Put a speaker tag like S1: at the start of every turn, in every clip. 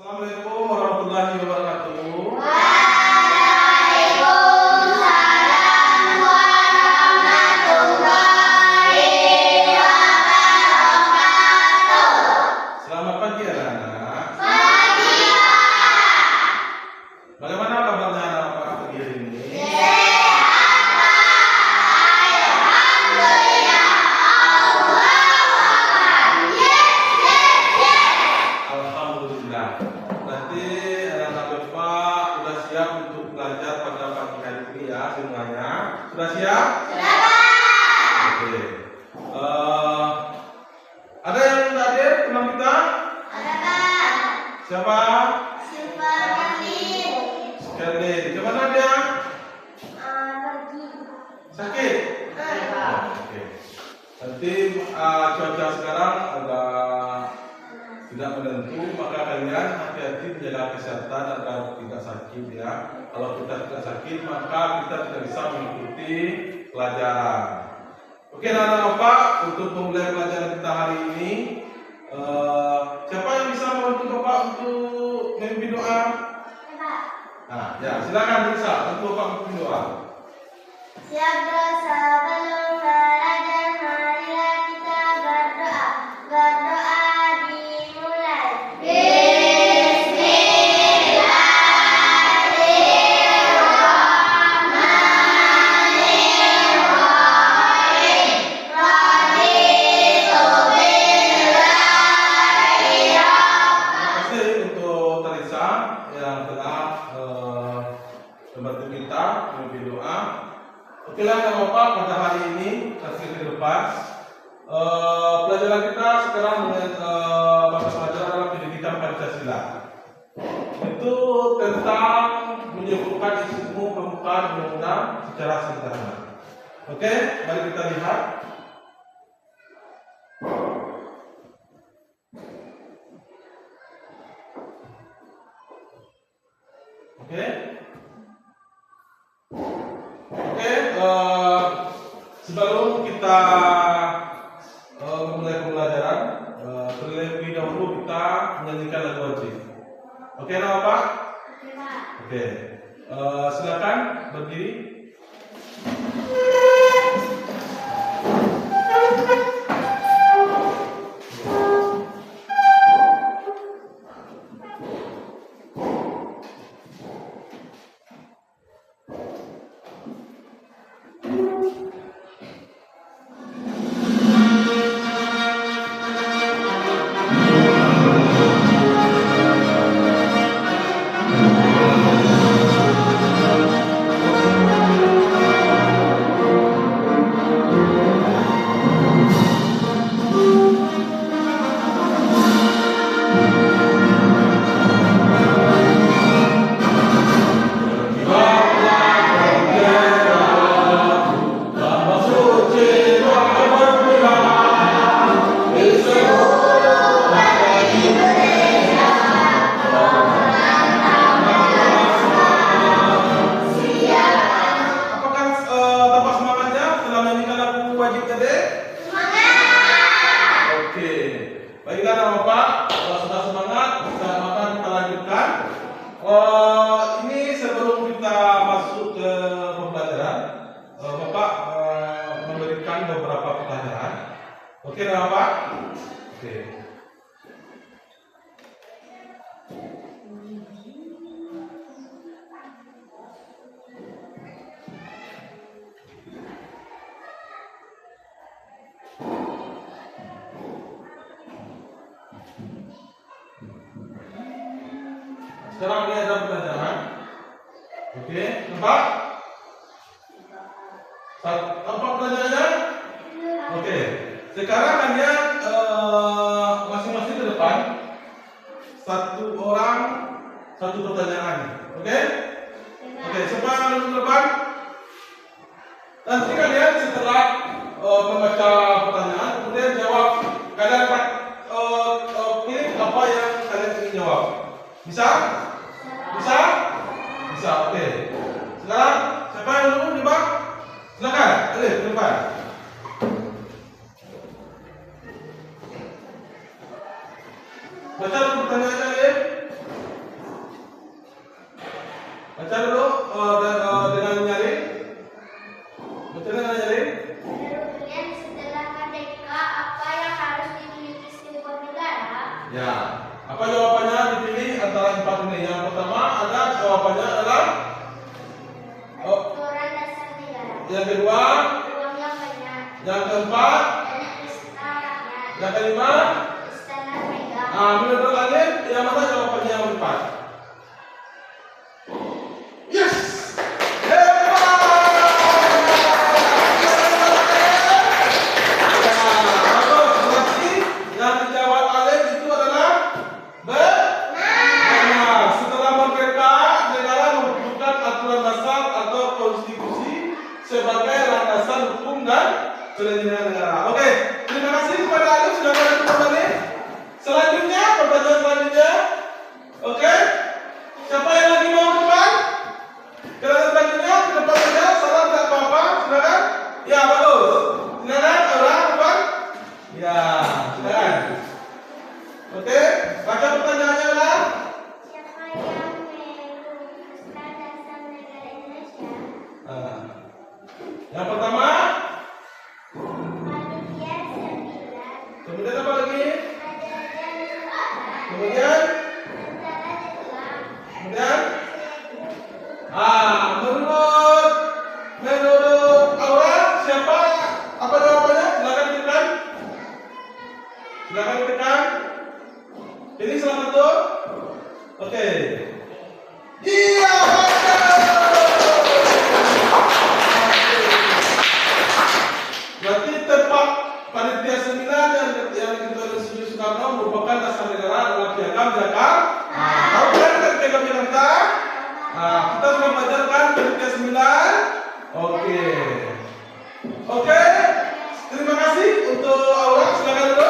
S1: Assalamualaikum warahmatullahi wabarakatuh.
S2: Waalaikumsalam warahmatullahi wabarakatuh.
S1: Selamat pagi anak-anak.
S2: Pagi, Pak.
S1: Bagaimana kabarnya anak-anak pagi hari ini?
S2: Sehat, Pak. Alhamdulillah. Allahu Akbar. Yes.
S1: Alhamdulillah. Berarti anak-anak Bapak sudah siap untuk belajar pada pagi hari ini ya semuanya. Sudah siap?
S2: Sudah, Pak.
S1: Oke. Ada yang sudah hadir teman kita?
S2: Ada, Pak.
S1: Siapa?
S2: Siapa Khalid?
S1: Sekali. Gimana dia?
S2: Pergi.
S1: Sakit? Oke. Nanti cuaca sekarang agak tidak menentu, maka kalian hati-hati menjaga kesehatan agar tidak sakit ya. Kalau kita tidak sakit, maka kita tidak bisa mengikuti pelajaran. Oke, anak-anak Bapak, untuk memulai pelajaran kita hari ini, siapa yang bisa membantu Bapak untuk memimpin doa?
S2: Pak.
S1: Nah, ya silakan bisa bantu Bapak memimpin doa.
S2: Siap dosa belum belajar, marilah kita berdoa. Berdoa dimulai. Bismillahirrahmanirrahim. Raditu billahi
S1: Terima kasih untuk Teresa yang telah membantu kita memimpin doa. Oke lah Bapak, pada hari ini kasih ke depan pelajaran kita sekarang dengan mata pelajaran adalah pendidikan Pancasila. Itu tentang menyebutkan ilmu pembukaan undang-undang secara sederhana. Oke, mari kita lihat. Oke. Sebelum kita memulai pembelajaran, terlebih dahulu kita menyanyikan lagu wajib. Oke, nama Pak? Oke. Silakan berdiri. Ini sebelum kita masuk ke pembelajaran, Bapak memberikan beberapa pertanyaan. Oke, Bapak? Oke. Sekarang ini ada pertanyaan. Oke, nampak? Nampak pertanyaannya? Oke. Sekarang kalian masing-masing ke depan. Satu orang, satu pertanyaan. Oke? Oke, siapa yang duduk ke depan? Nanti kalian setelah membaca pertanyaan, kemudian jawab. Kalian pilih apa yang kalian ingin jawab. Bisa? Bisa? Bisa, oke. Sekarang, siapa yang dulu di bawah? Silakan, Alif, ke depan. Baca pertanyaannya, Alif. Ya. Apa jawabannya? Dipilih antara 4 ini. Yang pertama ada jawabannya adalah
S2: Aturan dasar negara.
S1: yang kedua,
S2: Uang yang banyak.
S1: yang keempat,
S2: Dana pesta rakyat.
S1: yang kelima.
S2: Istana negara.
S1: Menurut kalian yang mana jawabannya yang tepat? Yes. Sebagai landasan hukum dan perlindungan negara. Oke, terima kasih kepada Alif sudah bantu kembali. Selanjutnya, pertanyaan selanjutnya. Oke, siapa yang lagi mau ke depan? Kerana selanjutnya ke depan saja, salah tak apa-apa, silakan. Ya, bagus. Silakan, orang depan. Ya, silakan. Oke, baca pertanyaannya adalah.
S2: Siapa yang merumuskan dasar negara Indonesia?
S1: Yang pertama,
S2: Manusia 9.
S1: kemudian apa lagi?
S2: Raja-raja Nusantara.
S1: Kemudian,
S2: Tentara Jepang.
S1: kemudian, menurut Aura siapa? Apa jawabannya? Silakan ketikkan. Silakan ketikkan. Ini salah satu. Oke. Iya, berarti tempat panitia seminar yang diketuai Insinyur Soekarno merupakan dasar negara adalah Piagam Jakarta. Tahu kan Piagam Jakarta? Kita sudah belajarkan panitia seminar. Oke. Oke. Terima kasih untuk Aura. Silakan dulu.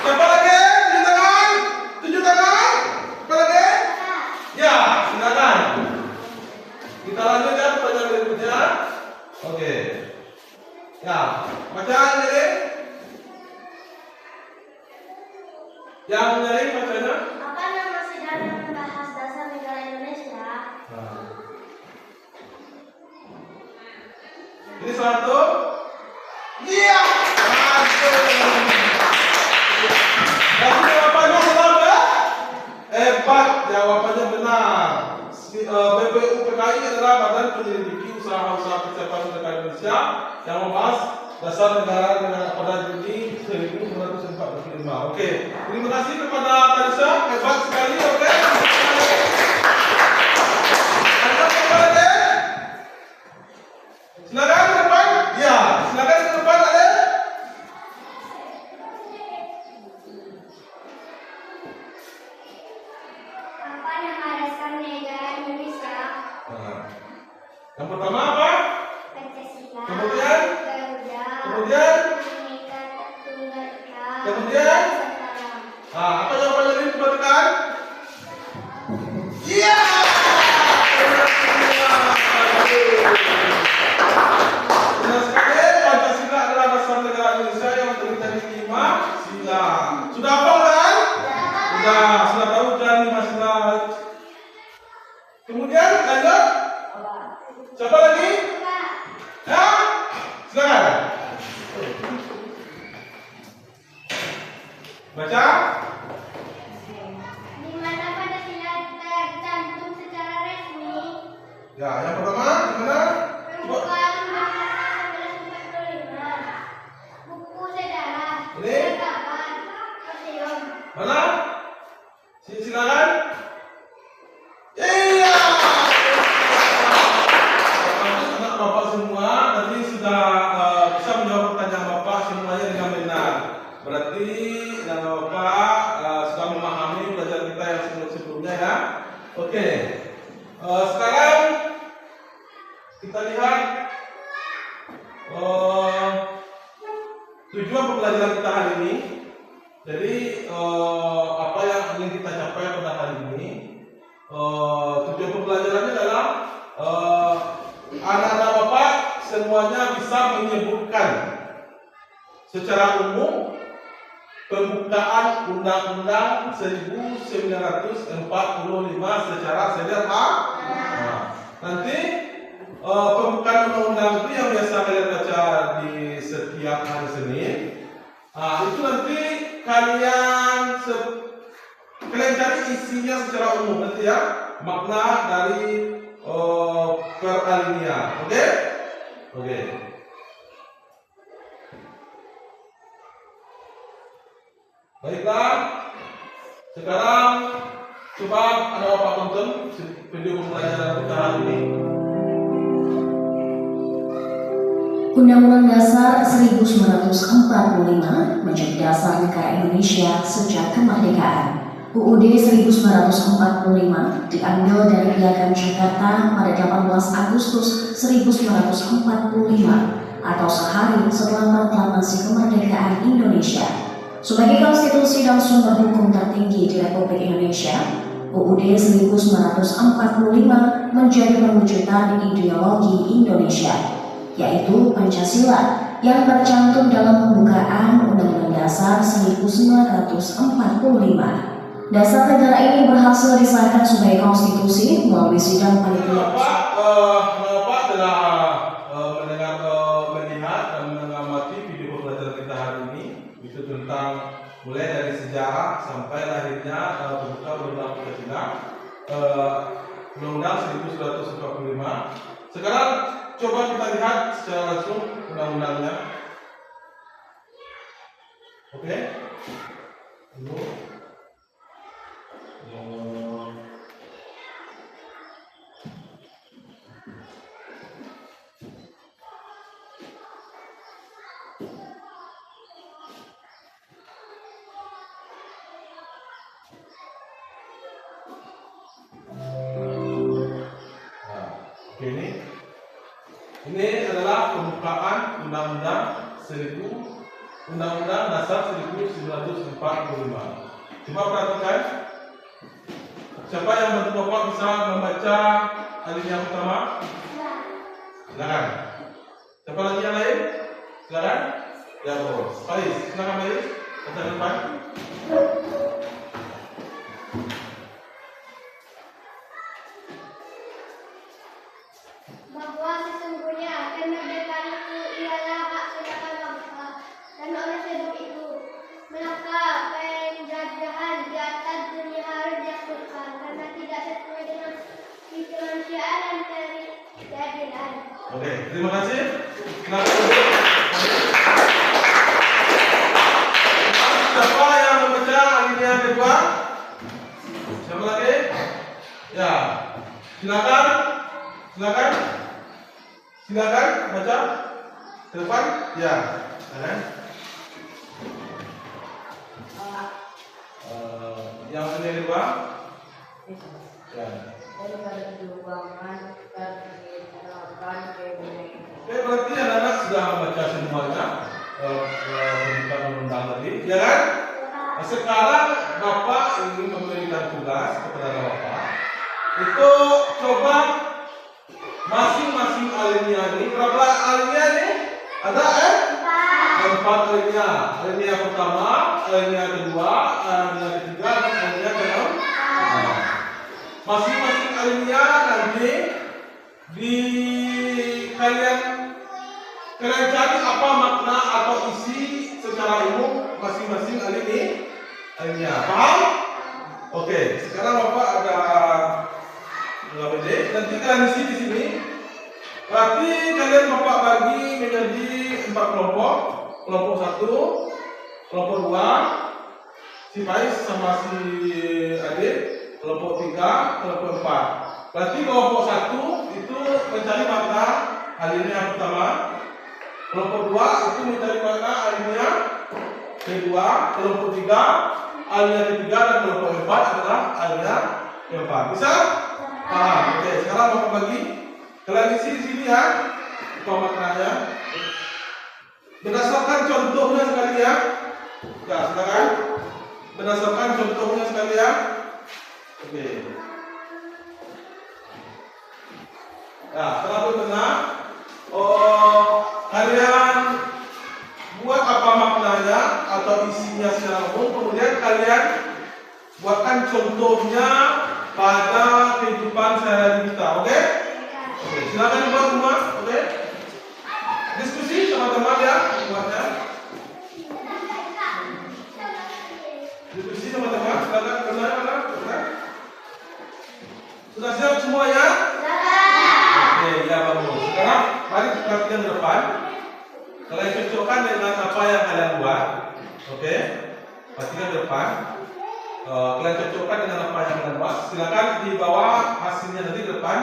S1: Siapa lagi? Tunjuk tangan. Tunjuk tangan. Siapa lagi? Ya, silakan. Kita lanjut ya pertanyaan berikutnya. Oke. Ya, baca ini. Yang nyari bacanya.
S2: Apa nama sidang yang membahas dasar negara Indonesia?
S1: Ini satu. Iya. Berarti jawabannya benar ya? Hebat, jawabannya benar. BPU PKI adalah Badan Penyelidiki Usaha-usaha Persiapan Negara Indonesia yang membahas dasar negara dengan pada Juni 1945. Oke, terima kasih kepada Tarisa, hebat sekali. Oke. Ada apa lagi? Silakan ke depan. Ya, silakan ke depan ada.
S2: Apa nama dasar negara Indonesia?
S1: Yang pertama apa?
S2: Pancasila.
S1: Kemudian?
S2: Garuda.
S1: Kemudian?
S2: Bhinneka Tunggal Ika.
S1: Kemudian?
S2: Nusantara.
S1: Apa jawabannya ini perhatikan? Iya. Benar sekali, Pancasila adalah dasar negara Indonesia yang terdiri dari 5 sila. Sudah hafal kan? Sudah tahu kan 5 sila. Kemudian lanjut. Siapa lagi? Ya, silakan. Baca.
S2: Di mana Pancasila tercantum secara resmi?
S1: Ya, yang pertama di mana?
S2: Pembukaan Undang-Undang 1945. Buku sejarah.
S1: Ini?
S2: Percakapan. Museum.
S1: Mana? Silakan. Iya. Anak bapak semua nanti sudah bisa menjawab pertanyaan bapak semuanya dengan benar. Berarti dan bapak sudah memahami pelajaran kita yang sebelumnya ya. Oke. Sekarang kita lihat tujuan pembelajaran kita hari ini. Jadi apa yang ingin kita capai pada hari ini? Tujuan pembelajarannya adalah anak-anak bapak semuanya bisa menyebutkan secara umum pembukaan Undang-Undang 1945 secara sederhana. Nanti pembukaan undang-undang itu yang biasa kalian baca di setiap hari Senin. Nah, itu nanti kalian cari isinya secara umum nanti ya, makna dari per alinea. Oke? Oke. Baiklah. Sekarang coba ada apa tonton video pembelajaran kita hari ini.
S3: Undang-Undang Dasar 1945 menjadi dasar negara Indonesia sejak kemerdekaan. UUD 1945 diambil dari Piagam Jakarta pada 18 Agustus 1945 atau sehari setelah proklamasi kemerdekaan Indonesia. Sebagai konstitusi dan sumber hukum tertinggi di Republik Indonesia, UUD 1945 menjadi perwujudan ideologi Indonesia, yaitu Pancasila yang tercantum dalam pembukaan Undang-Undang Dasar 1945. Dasar negara ini berhasil disahkan sebagai konstitusi melalui sidang panitia.
S1: Bapak telah melihat dan mengamati video pembelajaran kita hari ini, itu tentang mulai dari sejarah sampai lahirnya pembukaan Undang-Undang Pancasila, Undang-Undang 1945. Sekarang coba kita lihat secara langsung undang-undangnya. Oke? Ini adalah pembukaan Undang-Undang Dasar 1945. Coba perhatikan. Siapa yang bantu Bapak bisa membaca alinea pertama? Silakan. Siapa lagi yang lain? Silakan. Ya, bos. Faiz, silakan Faiz. Baca depan.
S2: Bahwa sesungguhnya kemerdekaan itu ialah hak segala bangsa, dan oleh sebab itu maka penjajahan di atas dunia harus dihapuskan karena tidak sesuai dengan kemanusiaan dan keadilan.
S1: Oke, terima kasih. Siapa yang membaca alinea kedua? Siapa lagi? Ya, silakan. Silakan baca ke depan. Ya, yang alinea kedua. Ya. Oke, berarti anak-anak sudah membaca semuanya pembukaan undang tadi, ya kan? Nah, sekarang Bapak ingin memberikan tugas kepada Bapak itu coba masing-masing alinea ini, berapa alinea ini? Ada 4 alinea. Alinea pertama, alinea kedua, alinea ketiga, dan alinea keenam. Masing-masing alinea nanti di kalian cari apa makna atau isi secara umum masing-masing alinea. Paham? Oke, sekarang Bapak ada nanti kalian isi di sini. Berarti kalian Bapak bagi menjadi 4 kelompok. Kelompok 1, kelompok 2, si Faiz sama si Adit. Kelompok 3, kelompok 4. Berarti kelompok 1 itu mencari makna alinea pertama. Kelompok 2 itu mencari makna alinea kedua. Kelompok 3 alinea ketiga, dan kelompok 4 adalah alinea keempat. Bisa? Paham? Oke, sekarang Bapak bagi. Kalian isi di sini ya. Apa maknanya? Berdasarkan contohnya sekali ya. Ya, silakan. Berdasarkan contohnya sekali ya. Oke. Nah, setelah itu tenang, kalian buat apa maknanya atau isinya secara umum, kemudian kalian buatkan contohnya pada kehidupan sehari-hari kita, oke? Oke, silakan dibuat semua, oke? Diskusi sama teman ya, buatnya. Oke, perhatikan ke depan. Kalian cocokkan dengan apa yang kalian buat. Silakan dibawa hasilnya nanti ke depan.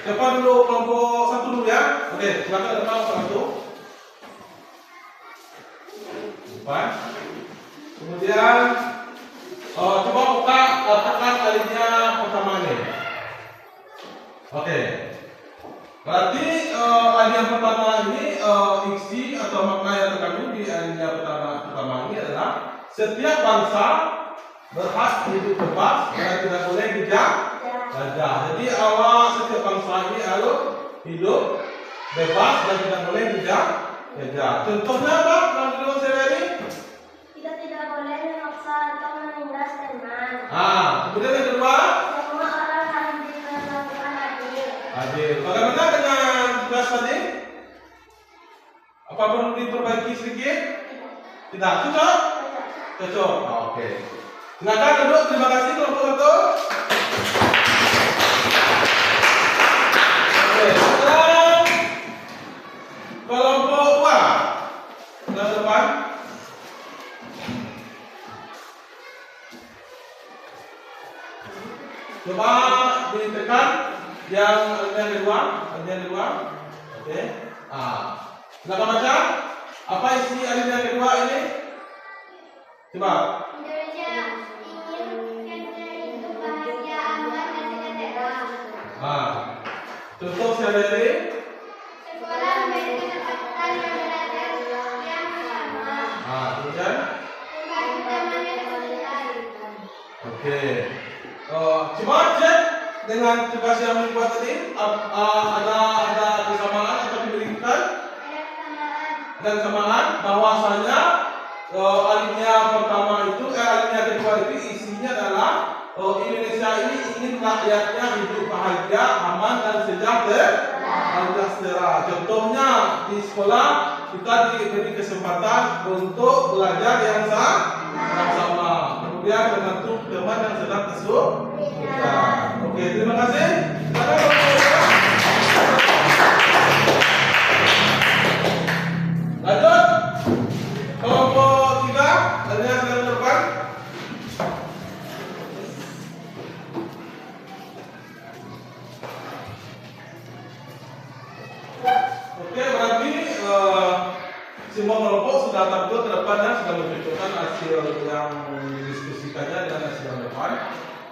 S1: Siapa dulu kelompok 1 dulu ya? Oke, silakan ke depan kelompok 1. Depan. Kemudian coba buka tekan alinea pertama ini. Oke. Berarti alinea pertama ini isi atau makna yang terkandung di alinea pertama ini adalah setiap bangsa berhak hidup bebas dan tidak boleh dijajah. Jadi awal setiap bangsa ini harus hidup bebas dan tidak boleh dijajah. Contohnya apa? Kalau saya ini
S2: Kita tidak boleh memaksa atau menindas teman.
S1: kemudian yang kedua,
S2: Semua orang harus diperlakukan adil.
S1: adil. Bagaimana dengan tugas tadi? Apa perlu diperbaiki sedikit? Tidak cocok? Cocok. Oke. Silakan duduk. Terima kasih kelompok 1. Oke. Sekarang kelompok 2. Ke depan. Coba ditekan yang kedua. Oke. Silakan baca. Apa isi alinea kedua ini? Coba.
S2: Indonesia ingin hidup bahagia, aman, dan sejahtera.
S1: Contoh sehari-hari.
S2: Sekolah memberi kesempatan dan belajar yang sama.
S1: Kemudian.
S2: Membantu teman yang kesulitan.
S1: Oke. Coba cek dengan tugas yang dibuat tadi. Ada kesamaan atau kebalikan?
S2: Ada kesamaan.
S1: Dan kesamaan bahwasanya alinea pertama itu alinea kedua itu isinya adalah Indonesia ini ingin rakyatnya hidup bahagia, aman dan sejahtera. Contohnya di sekolah kita diberi kesempatan untuk belajar yang sama. Kemudian membantu teman yang sedang kesulitan. Oke, terima kasih. Lanjut. Kelompok 3, alinea sedang depan. Oke, berarti semua kelompok sudah tampil ke depan dan sudah mencocokkan hasil yang didiskusikannya dengan hasil yang depan.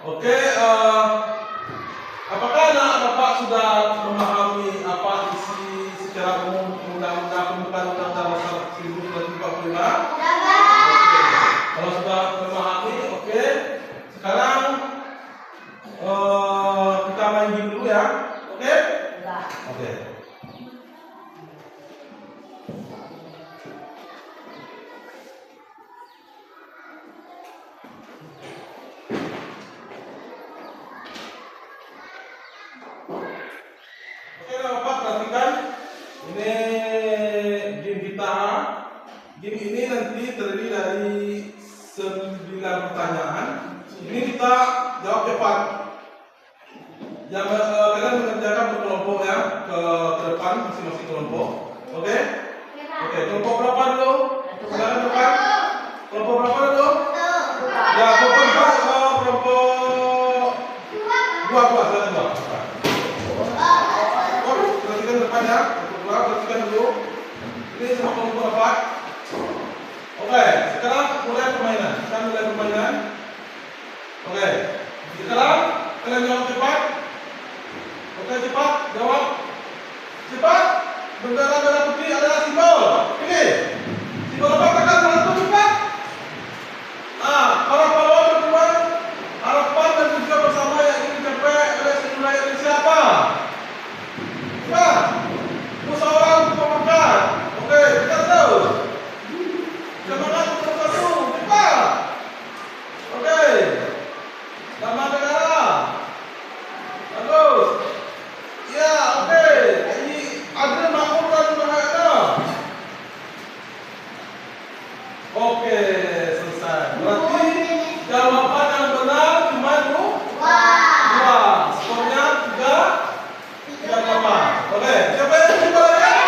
S1: Oke, apakah anak bapak sudah memahami apa isi secara umum undang-undang pembukaan undang-undang dasar 1945? Kalau sudah memahami, oke. Sekarang kita main game dulu ya, oke? Oke. Oke, Bapak perhatikan. Ini game kita. Game ini nanti terdiri dari 9 pertanyaan. Ini kita jawab cepat. Yang kalian mengerjakan berkelompok ya ke depan masing-masing kelompok. Oke? Oke, kelompok berapa dulu? Silakan depan. Kelompok berapa dulu? Ya, kelompok 2, silakan 2. Perhatikan depan ya. Kelompok 2, perhatikan dulu. Ini semua kelompok apa? Oke, sekarang mulai permainan. Oke, sekarang kalian jawab cepat. Oke, cepat jawab. Cepat. Bendera merah putih adalah simbol. Ini simbol apa? Tekan satu cepat. Para pahlawan berjuang harapan dan tujuan bersama yang ingin dicapai oleh seluruh rakyat Indonesia apa? Cepat. Musyawarah untuk pemukaan. Oke, kita tahu. Semangat untuk satu, cepat. Oke. Nama negara. Bagus. Ya, oke. Ini adil, makmur dan berhak. Oke, selesai. Berarti jawaban yang benar cuma 2. Skornya 3-8. Oke, siapa yang coba lagi?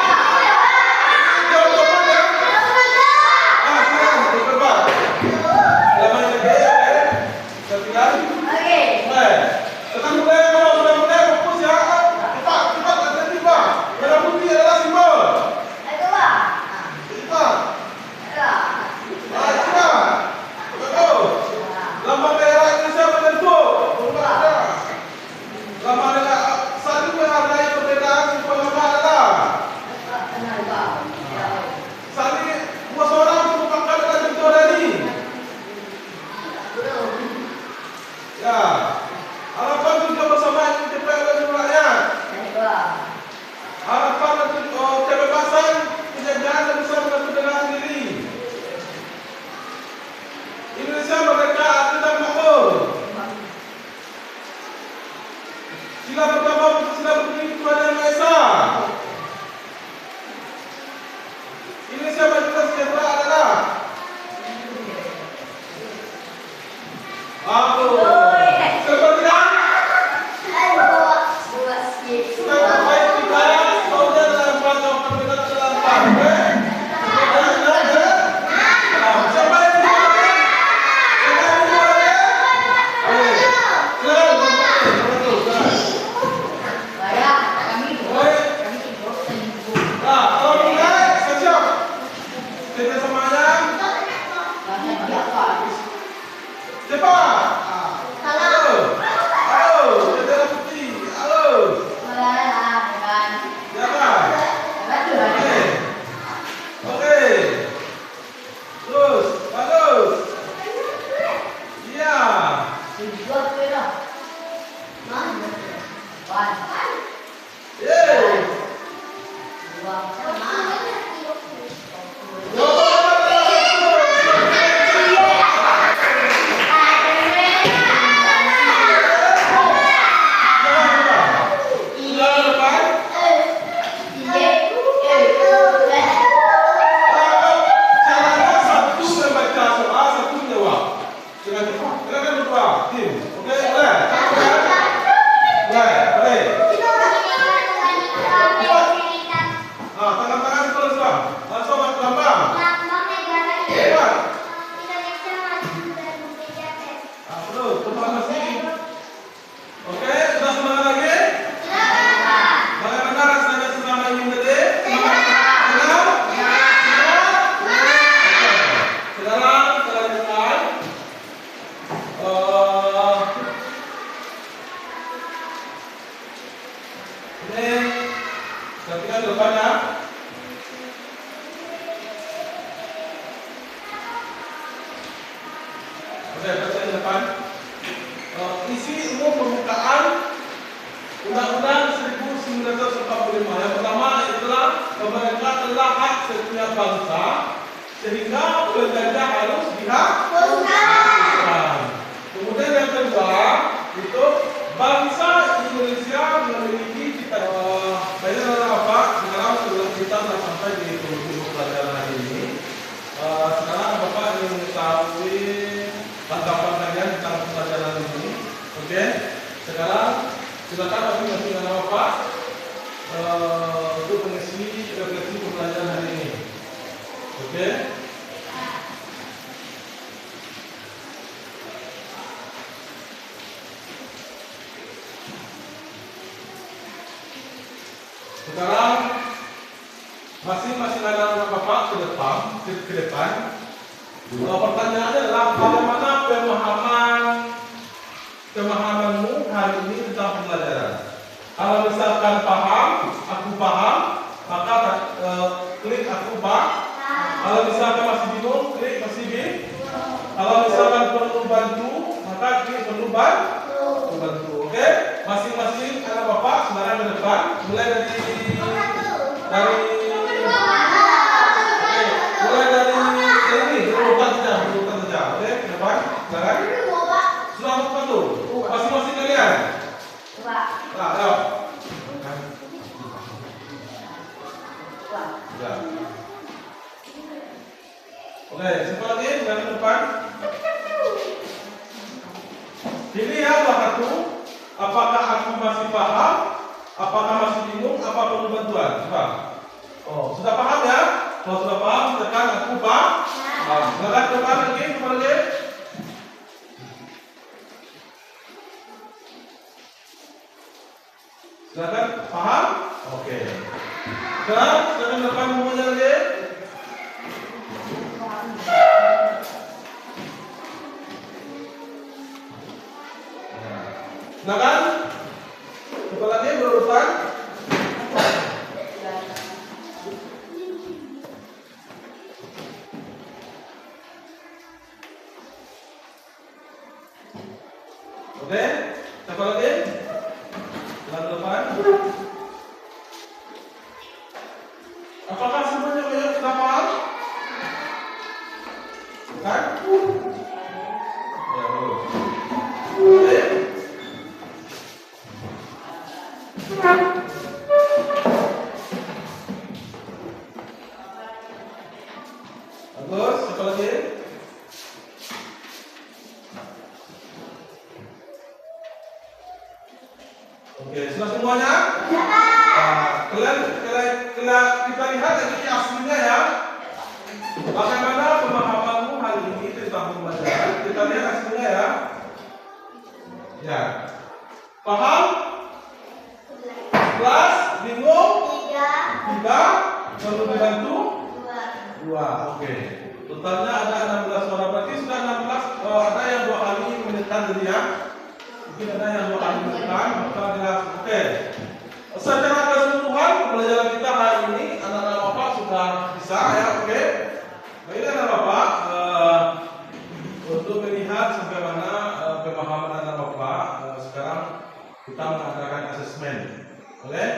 S1: Jawab ya. Silakan, berdebat. Oke, baca di depan. Isi umum pembukaan Undang-Undang 1945. Yang pertama adalah pemerintah telah hak setiap bangsa sehingga penjajah harus dihapuskan. Kemudian yang kedua itu bangsa Indonesia memiliki cita. Baiklah anak-anak, sekarang sebelum kita sudah sampai di buku pelajaran hari ini, sekarang Bapak ingin mengetahui tanggapan kalian tentang pelajaran ini. Oke, sekarang silakan masing-masing dengan Bapak untuk mengisi refleksi pembelajaran hari ini. Oke. Sekarang masing-masing anak Bapak ke depan. Pertanyaannya adalah bagaimana pemahamanmu hari ini tentang pembelajaran. Kalau misalkan paham, aku paham, maka klik aku paham. Kalau misalkan masih bingung, klik masih bingung. Kalau misalkan perlu bantu, maka klik perlu bantu. Oke? Masing-masing anak Bapak saudara ke depan, mulai dari ini, berurutan saja. Oke, ke depan, silakan. Sudah bukan tuh, masing-masing kalian. Nah, ayo. Ya. Oke, siapa lagi? Silakan ke depan. Ini ya satu. Apakah aku masih paham? Apakah masih bingung? Apa perlu bantuan? Coba. Oh, sudah paham ya? Kalau sudah paham, tekan aku paham. Silakan ke depan lagi, kembali lagi. Silakan paham? Oke. Sekarang silakan depan semuanya lagi. Silakan. Coba lagi berurutan. Oke. Coba lagi. Silakan depan. Apakah semuanya sudah paham? Bukan? Ya, bagus. Oke. Bagus, siapa lagi? Oke, sudah semuanya? Kalian kita lihat lagi aslinya ya. Bagaimana pemahamanmu hari ini tentang pembelajaran? Kita lihat aslinya ya. Ya. Paham? 11, bingung? 3, perlu dibantu? 2. Oke. Totalnya ada 16 orang. Berarti sudah 16. Ada yang 2 kali menekan tadi ya. Mungkin ada yang 2 kali menekan. Maka jelas. Oke. Secara keseluruhan pembelajaran kita hari ini anak-anak Bapak sudah bisa ya. Oke. Baiklah anak Bapak, untuk melihat sampai mana pemahaman anak Bapak, sekarang kita mengadakan asesmen. Boleh?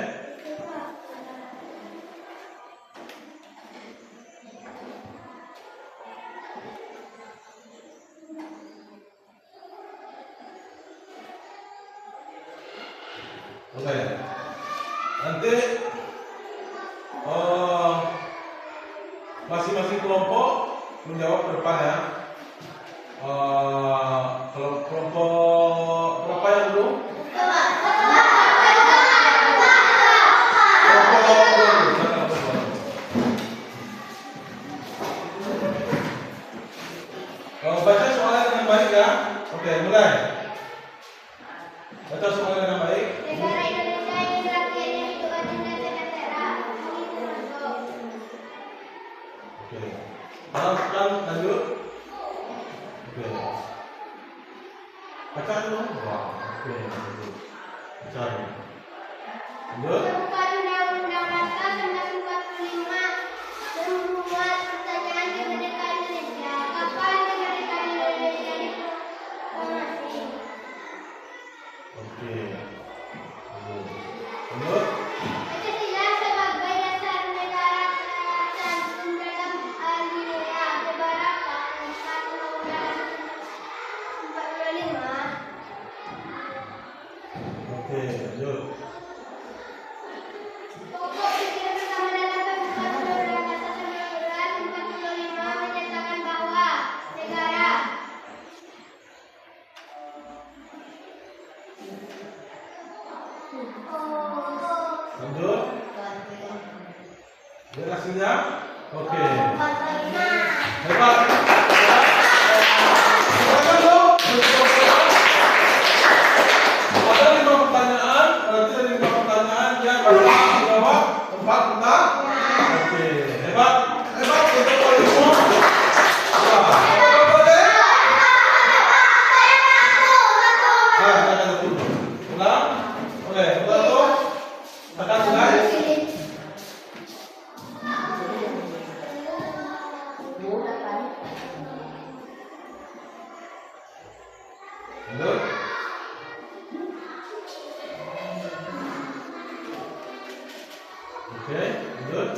S1: Oke. Nanti masing-masing kelompok menjawab ke depan ya. Kalau kelompok berapa yang dulu? Baca soalnya dengan baik ya. Oke, mulai. Baca soalnya dengan baik.
S2: Negara Indonesia ini rakyatnya hidup adil dan sejahtera. Itu masuk.
S1: Oke. Sekarang lanjut. Oke. Baca dulu. Wah, oke. Baca. Lanjut.
S2: Membuka Undang-Undang Dasar 1945 membuat pertanyaan kemerdekaan Indonesia. Kapan kemerdekaan Indonesia diperoleh?
S1: hasilnya? Oke.
S2: 45.
S1: Hebat. Silakan dong. Ada 5 pertanyaan, berarti ada 5 pertanyaan yang harus jawab 4 benar. Oke, hebat. Hebat untuk kalian semua. Ulang. Oke, ulang tuh. Tekan mulai. Lanjut. Oke, lanjut.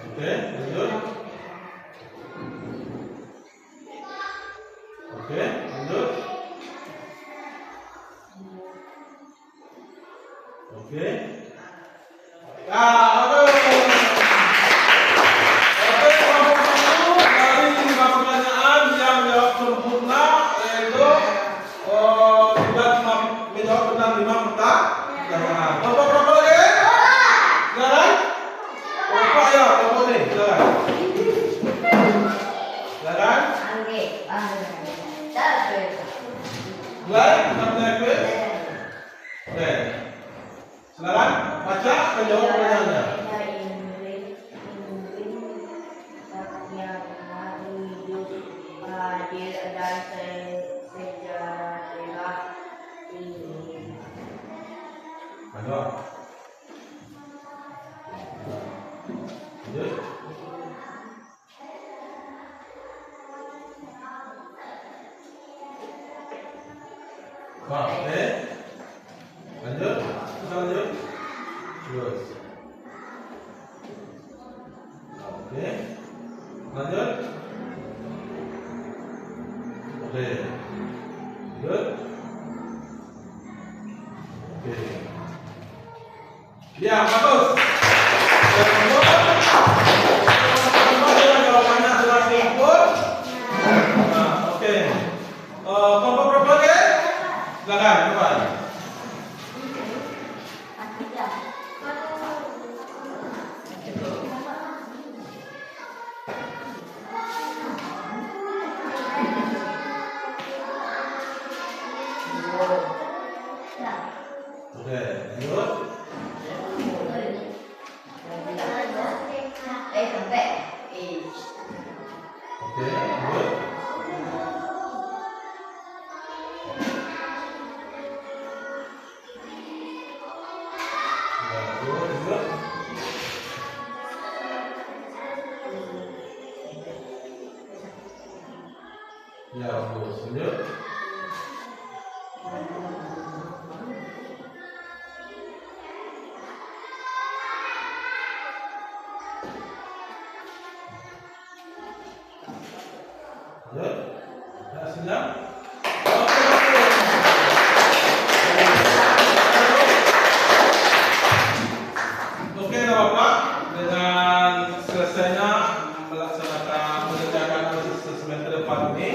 S1: Oke, lanjut. Oke, lanjut. Oke. Aduh. Oke, kelompok 1 dari 5 pertanyaan yang menjawab sempurna yaitu tidak menjawab benar 5 pertanyaan. Kelompok berapa lagi? Silakan. Kelompok ya, kelompok nih, silakan. Silakan. Mulai, kita mulai quiz. Oke. Silakan baca dan jawab pertanyaannya. Ayo. Lanjut. Oke. Lanjut. Kita lanjut. Terus. Oke. Lanjut. Oke. Lanjut. Oke. Ya, bagus. Jawabannya sudah simpul. Nah, oke. Kelompok berapa lagi? Silakan, depan. Oke, lanjut. Oke, lanjut. Lanjut. Ya, bagus. Lanjut. Lanjut. Hasilnya. Oke, Bapak, dengan selesainya melaksanakan mengerjakan asesmen ke depan ini,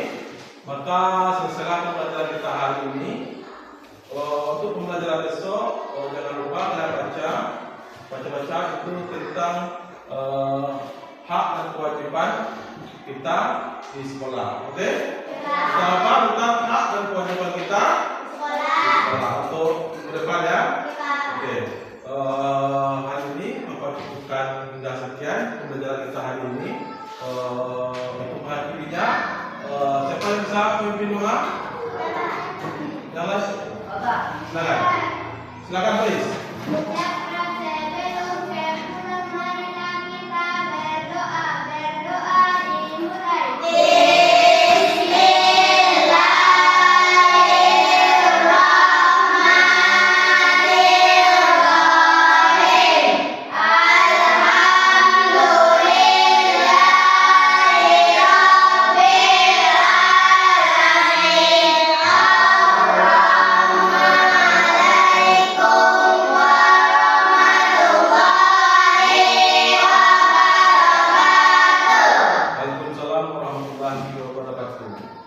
S1: maka selesailah pembelajaran kita hari ini. Untuk pembelajaran besok, jangan lupa kalian baca itu tentang hak dan kewajiban kita di sekolah. Oke? Kita apa tentang hak dan kewajiban kita di sekolah untuk ke depan ya. Oke. Hari ini Bapak cukupkan hingga sekian pembelajaran kita hari ini. Untuk mengakhirinya, siapa yang bisa memimpin doa? Yang lain? Silakan. Silakan, please. Waalaikumsalam warahmatullahi wabarakatuh.